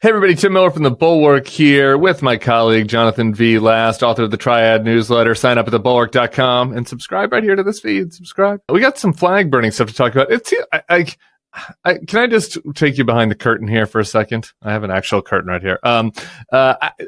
Hey everybody, Tim Miller from the Bulwark here with my colleague Jonathan V. Last, author of the Triad newsletter. Sign up at thebulwark.com and subscribe right here to this feed. Subscribe. We got some flag burning stuff to talk about. Can I just take you behind the curtain here for a second? I have an actual curtain right here.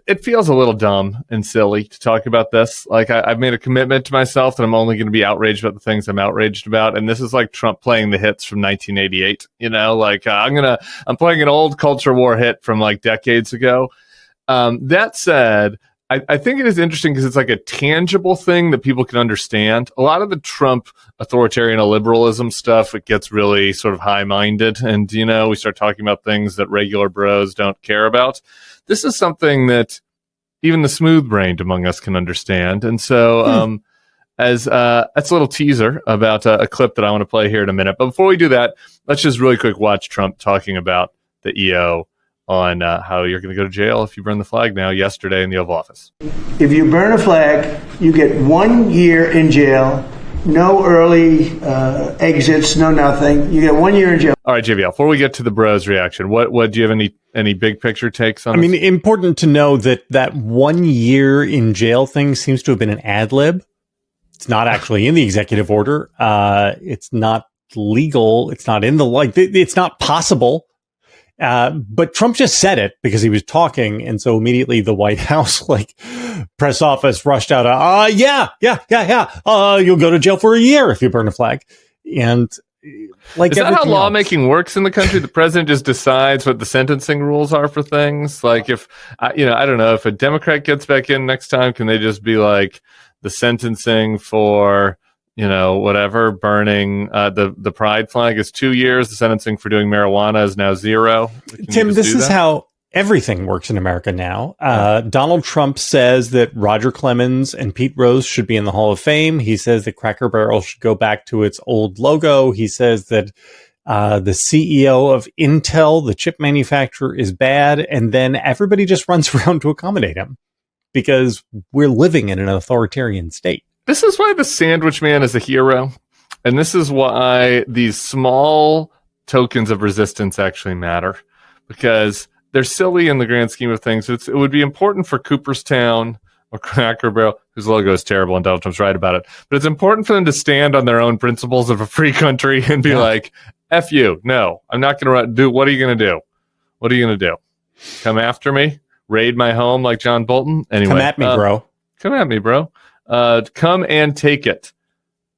It feels a little dumb and silly to talk about this. Like I've made a commitment to myself that I'm only going to be outraged about the things I'm outraged about. And this is like Trump playing the hits from 1988. You know, like I'm playing an old culture war hit from like decades ago. That said, I think it is interesting because it's like a tangible thing that people can understand. A lot of the Trump authoritarian liberalism stuff, it gets really sort of high-minded. And, you know, we start talking about things that regular bros don't care about. This is something that even the smooth-brained among us can understand. And so that's a little teaser about a clip that I want to play here in a minute. But before we do that, let's just really quick watch Trump talking about the EO on how you're going to go to jail if you burn the flag now yesterday in the Oval Office. If you burn a flag, you get 1 year in jail, no early exits, no nothing. You get 1 year in jail. All right, JVL, before we get to the bros reaction, what do you have any big picture takes on this? I mean, important to know that 1 year in jail thing seems to have been an ad lib. It's not actually in the executive order. It's not legal. It's not in the it's not possible. But Trump just said it because he was talking. And so immediately the White House, press office rushed out. Yeah. You'll go to jail for a year if you burn a flag. And is that how lawmaking else works in the country? The president just decides what the sentencing rules are for things. Like if, I don't know, if a Democrat gets back in next time, can they just be like the sentencing for, whatever, burning the pride flag is 2 years. The sentencing for doing marijuana is now 0. Tim, this is how everything works in America now. Donald Trump says that Roger Clemens and Pete Rose should be in the Hall of Fame. He says that Cracker Barrel should go back to its old logo. He says that the CEO of Intel, the chip manufacturer, is bad. And then everybody just runs around to accommodate him because we're living in an authoritarian state. This is why the sandwich man is a hero. And this is why these small tokens of resistance actually matter, because they're silly in the grand scheme of things. It would be important for Cooperstown or Cracker Barrel, whose logo is terrible and Donald Trump's right about it. But it's important for them to stand on their own principles of a free country and be like, F you. No, I'm not going to do. What are you going to do? What are you going to do? Come after me? Raid my home like John Bolton? Anyway, come at me, bro. Come at me, bro. Come and take it.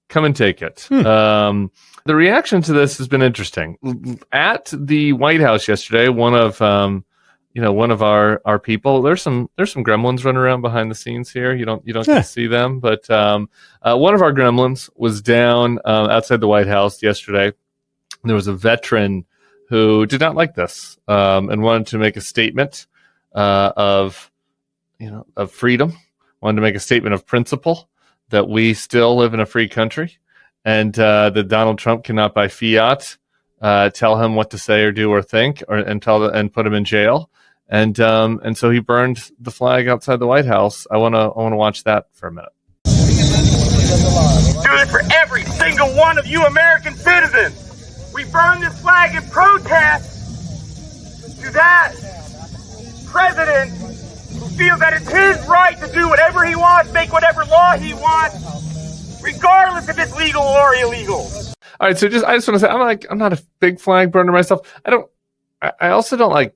Come and take it. The reaction to this has been interesting. At the White House yesterday, one of our people. There's some gremlins running around behind the scenes here. You don't get to see them, but one of our gremlins was down outside the White House yesterday. There was a veteran who did not like this and wanted to make a statement of freedom. Wanted to make a statement of principle that we still live in a free country, and that Donald Trump cannot, by fiat, tell him what to say or do or think, and put him in jail. And so he burned the flag outside the White House. I want to watch that for a minute. Do it for every single one of you American citizens. We burn this flag in protest to that president who feels that it's his right to do whatever he wants, make whatever law he wants, regardless if it's legal or illegal. All right, so I just want to say, I'm not a big flag burner myself. I also don't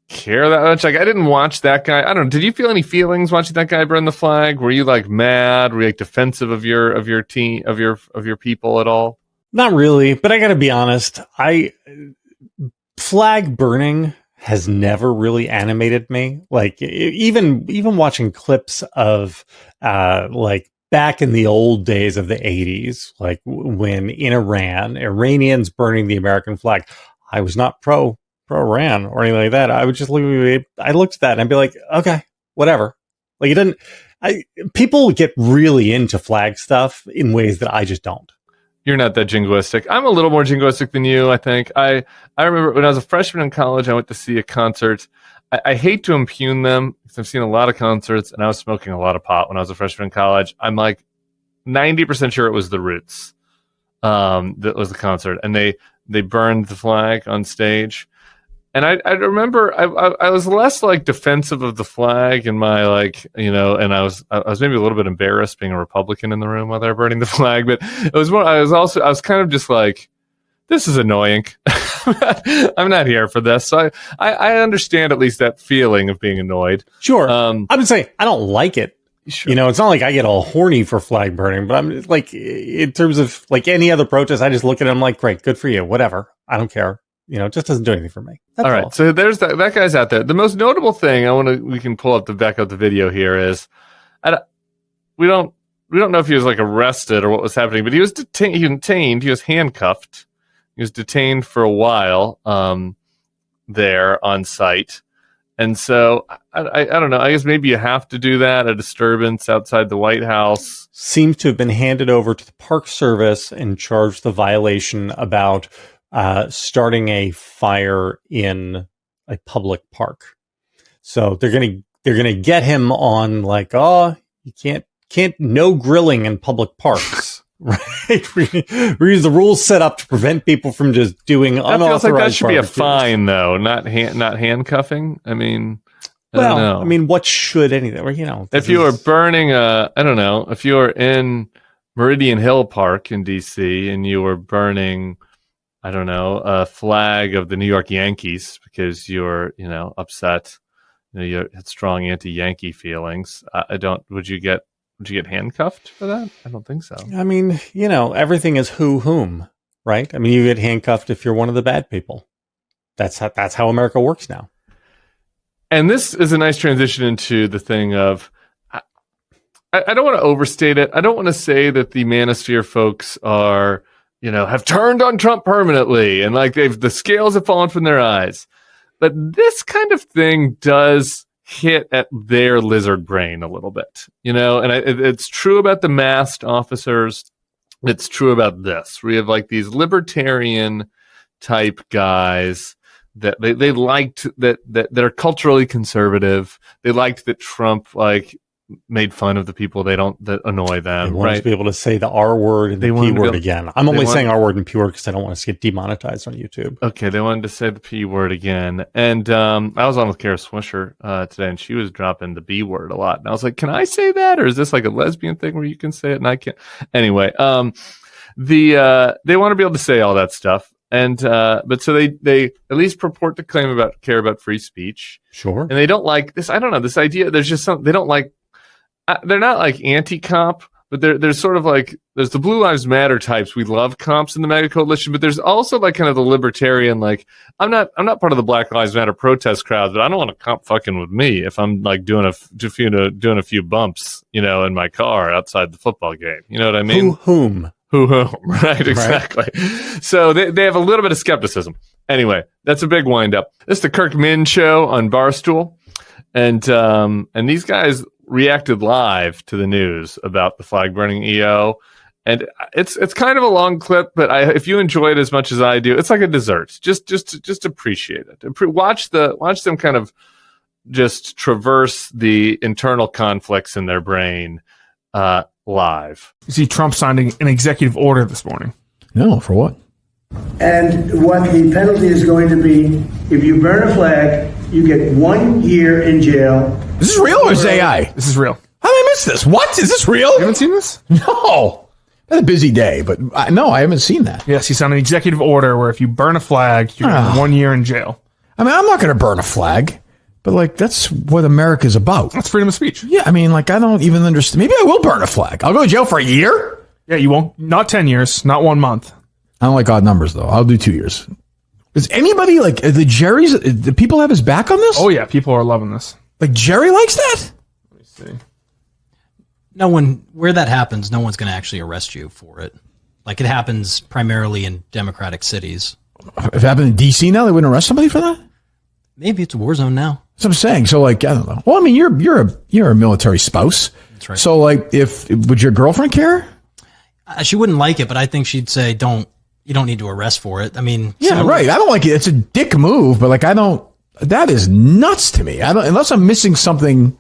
care that much. I didn't watch that guy. I don't know. Did you feel any feelings watching that guy burn the flag? Were you mad? Were you defensive of your team, of your people at all? Not really, but I got to be honest. Flag burning has never really animated me. Even watching clips of back in the old days of the 80s, when in Iranians burning the American flag, I was not pro Iran or anything like that. I would just I looked at that and I'd be like, okay, whatever. It doesn't. People get really into flag stuff in ways that I just don't. You're not that jingoistic. I'm a little more jingoistic than you, I think. I remember when I was a freshman in college, I went to see a concert. I hate to impugn them because I've seen a lot of concerts, and I was smoking a lot of pot when I was a freshman in college. I'm 90% sure it was the Roots that was the concert, and they burned the flag on stage. And I remember I was less like defensive of the flag and my and I was maybe a little bit embarrassed being a Republican in the room while they were burning the flag, but it was more I was kind of just like, this is annoying. I'm not here for this. So I understand at least that feeling of being annoyed. Sure. I would say I don't like it. Sure. It's not like I get all horny for flag burning, but I'm like, in terms of like any other protest, I just look at it, I'm like, great, good for you, whatever. I don't care. It just doesn't do anything for me. That's all right. So there's that guy's out there. The most notable thing we can pull up back up the video here is, we don't know if he was like arrested or what was happening, but he was detained. He was handcuffed. He was detained for a while there on site. And so I don't know. I guess maybe you have to do that. A disturbance outside the White House. Seems to have been handed over to the Park Service and charged the violation about starting a fire in a public park. So they're gonna get him on like, oh, you can't no grilling in public parks. Right, we use the rules set up to prevent people from just doing unauthorized. Feels like that should barbecues. Be a fine, though, not handcuffing. I mean, I don't know. I mean, what should anything? If you were burning if you were in Meridian Hill Park in D.C. and you were burning, a flag of the New York Yankees because you're, upset, you had strong anti-Yankee feelings. Would you get handcuffed for that? I don't think so. I mean, everything is whom, right? I mean, you get handcuffed if you're one of the bad people. That's how America works now. And this is a nice transition into the thing of, I don't want to overstate it. I don't want to say that the Manosphere folks are, have turned on Trump permanently and like the scales have fallen from their eyes. But this kind of thing does hit at their lizard brain a little bit, and it's true about the masked officers. It's true about this. We have like these libertarian type guys that they liked that are culturally conservative. They liked that Trump made fun of the people that annoy them. They want to be able to say the R word and the P word again. I'm only saying R word and P word because I don't want us to get demonetized on YouTube. Okay, they wanted to say the P word again. And I was on with Kara Swisher today, and she was dropping the B word a lot. And I was like, can I say that? Or is this like a lesbian thing where you can say it and I can't? Anyway, they want to be able to say all that stuff. And but so they at least purport to care about free speech. Sure. And they don't like this. I don't know, this idea. There's just they don't like. They're not like anti-comp, but they're sort of like, there's the Blue Lives Matter types. We love comps in the MAGA coalition, but there's also like kind of the libertarian, like I'm not part of the Black Lives Matter protest crowd, but I don't want a comp fucking with me if I'm like doing a few bumps, in my car outside the football game. You know what I mean? Whom? Right, exactly. Right. So they have a little bit of skepticism. Anyway, that's a big wind up. This is the Kirk Min show on Barstool, and these guys reacted live to the news about the flag burning EO, and it's kind of a long clip, but if you enjoy it as much as I do, it's like a dessert. Just appreciate it. Watch them kind of just traverse the internal conflicts in their brain live. You see, Trump signed an executive order this morning. No, for what? And what the penalty is going to be, if you burn a flag, you get 1 year in jail. This is real or is AI? This is real. How did I miss this? What? Is this real? You haven't seen this? No. Had a busy day, but no, I haven't seen that. Yes, he signed an executive order where if you burn a flag, you're going to 1 year in jail. I mean, I'm not going to burn a flag, but that's what America's about. That's freedom of speech. Yeah, I mean, I don't even understand. Maybe I will burn a flag. I'll go to jail for a year? Yeah, you won't. Not 10 years, not 1 month. I don't like odd numbers, though. I'll do 2 years. Is anybody, the Jerry's, do people have his back on this? Oh, yeah, people are loving this. Jerry likes that? Let me see. Where that happens, no one's going to actually arrest you for it. It happens primarily in democratic cities. If it happened in D.C. now, they wouldn't arrest somebody for that? Maybe it's a war zone now. That's what I'm saying. So, I don't know. Well, I mean, you're a military spouse. That's right. So, would your girlfriend care? She wouldn't like it, but I think she'd say, you don't need to arrest for it. I mean, yeah, right. I don't like it. It's a dick move, but I don't. That is nuts to me. I don't, unless I'm missing something.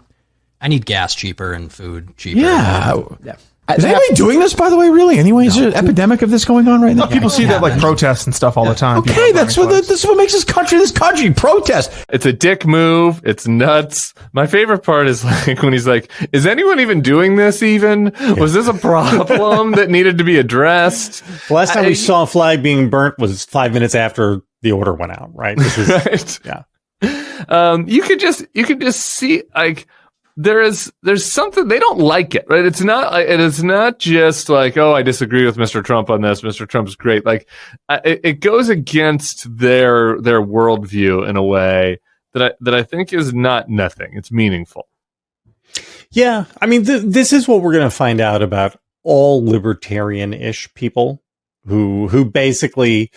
I need gas cheaper and food cheaper. Yeah. Is anybody doing this, by the way, really? Anyway, is there an epidemic of this going on right now? People see that like protests and stuff all the time. Okay, this is what makes this country protest. It's a dick move. It's nuts. My favorite part is like when he's like, "Is anyone even doing this? Even was this a problem that needed to be addressed?" The last time we saw a flag being burnt was 5 minutes after the order went out. Right. This is, right. Yeah. You could just see like. There's something they don't like it, right? It is not just like, oh, I disagree with Mr. Trump on this. Mr. Trump's great. Like it goes against their worldview in a way that I think is not nothing. It's meaningful. Yeah, I mean, this is what we're going to find out about all libertarian-ish people who basically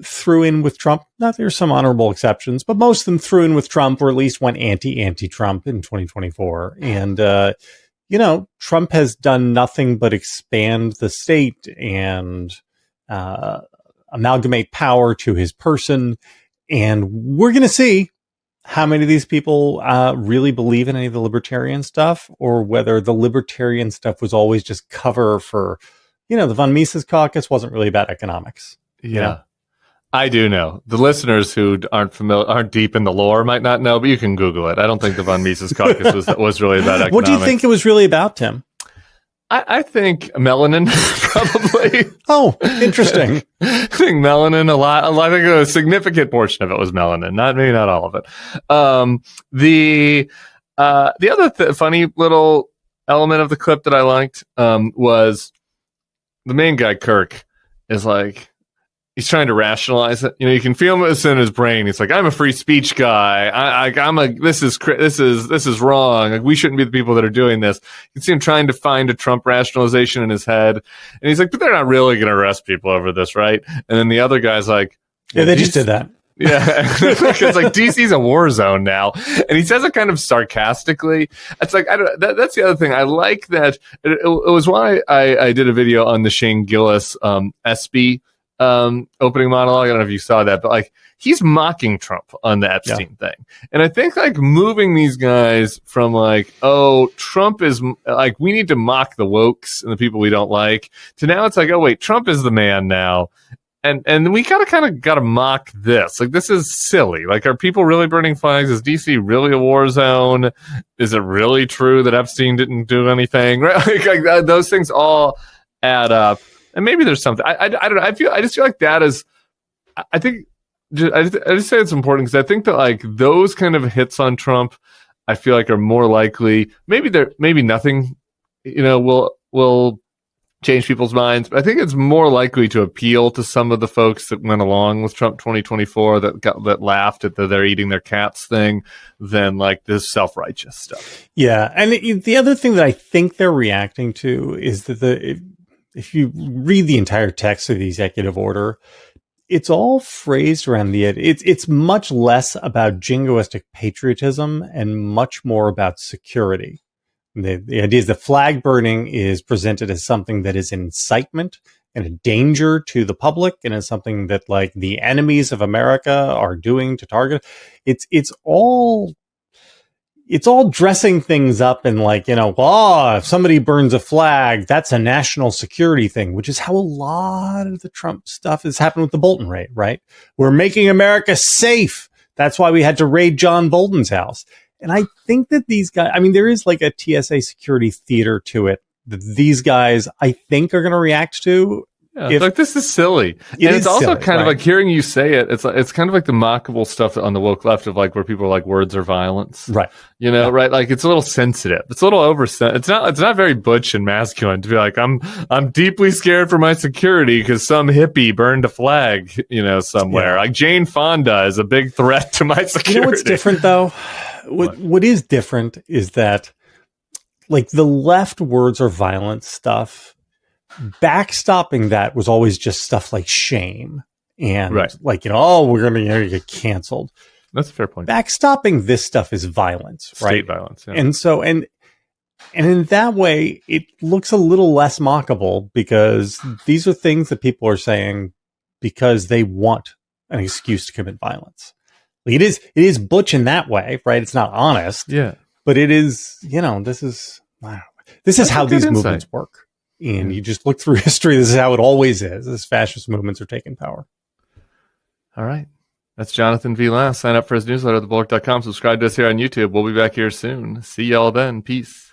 threw in with Trump. Now, there's some honorable exceptions, but most of them threw in with Trump, or at least went anti-Trump in 2024. And, Trump has done nothing but expand the state and amalgamate power to his person. And we're going to see how many of these people really believe in any of the libertarian stuff, or whether the libertarian stuff was always just cover for, the von Mises caucus wasn't really about economics. Yeah. I do know. The listeners who aren't deep in the lore might not know, but you can Google it. I don't think the von Mises caucus was really about economics. What do you think it was really about, Tim? I think melanin, probably. Oh, interesting. I think melanin a lot. I think a significant portion of it was melanin. Maybe not all of it. The other funny little element of the clip that I liked was the main guy, Kirk, is like, he's trying to rationalize it. You can feel this in his brain. He's like, I'm a free speech guy. This is wrong. Like, we shouldn't be the people that are doing this. You can see him trying to find a Trump rationalization in his head. And he's like, but they're not really going to arrest people over this, right? And then the other guy's like, yeah, they just did that. Yeah. It's like DC's a war zone now. And he says it kind of sarcastically. It's like, that's the other thing. I like that. It was why I did a video on the Shane Gillis, SB, opening monologue. I don't know if you saw that, but like, he's mocking Trump on the Epstein thing. And I think like moving these guys from like, oh, Trump is like, we need to mock the wokes and the people we don't like, to now it's like, oh wait, Trump is the man now. And we gotta mock this. Like, this is silly. Like, are people really burning flags? Is DC really a war zone? Is it really true that Epstein didn't do anything? Right? Like those things all add up. And maybe there's something. I don't know. I just feel like that is. I think. I just say it's important because I think that like those kind of hits on Trump, I feel like are more likely. Maybe nothing, will change people's minds. But I think it's more likely to appeal to some of the folks that went along with Trump 2024 that laughed at the they're eating their cats thing than like this self-righteous stuff. Yeah, and the other thing that I think they're reacting to is that if you read the entire text of the executive order, it's all phrased around it's much less about jingoistic patriotism and much more about security. The idea is that flag burning is presented as something that is an incitement and a danger to the public, and is something that like the enemies of America are doing to target. It's all dressing things up and like, if somebody burns a flag, that's a national security thing, which is how a lot of the Trump stuff has happened with the Bolton raid, right? We're making America safe. That's why we had to raid John Bolton's house. And I think that these guys, there is like a TSA security theater to it that these guys, I think, are going to react to. Yeah, like, this is silly. And it's also silly, kind of like hearing you say it. It's kind of like the mockable stuff on the woke left of like where people are like, words are violence. Right. Right. Like, it's a little sensitive. It's a little it's not very butch and masculine to be like, I'm deeply scared for my security because some hippie burned a flag, somewhere. Yeah. Like Jane Fonda is a big threat to my security. You know what's different though? What is different is that like the left words are violence stuff. Backstopping that was always just stuff like shame and like, we're going to get canceled. That's a fair point. Backstopping this stuff is violence, right? State violence. Yeah. And so, and in that way, it looks a little less mockable because these are things that people are saying because they want an excuse to commit violence. It is butch in that way, right? It's not honest. Yeah. But it is, this is, This is That's how a good these insight. movements work. And you just look through history. This is how it always is. As fascist movements are taking power. All right. That's Jonathan V. Last. Sign up for his newsletter at thebulwark.com. Subscribe to us here on YouTube. We'll be back here soon. See y'all then. Peace.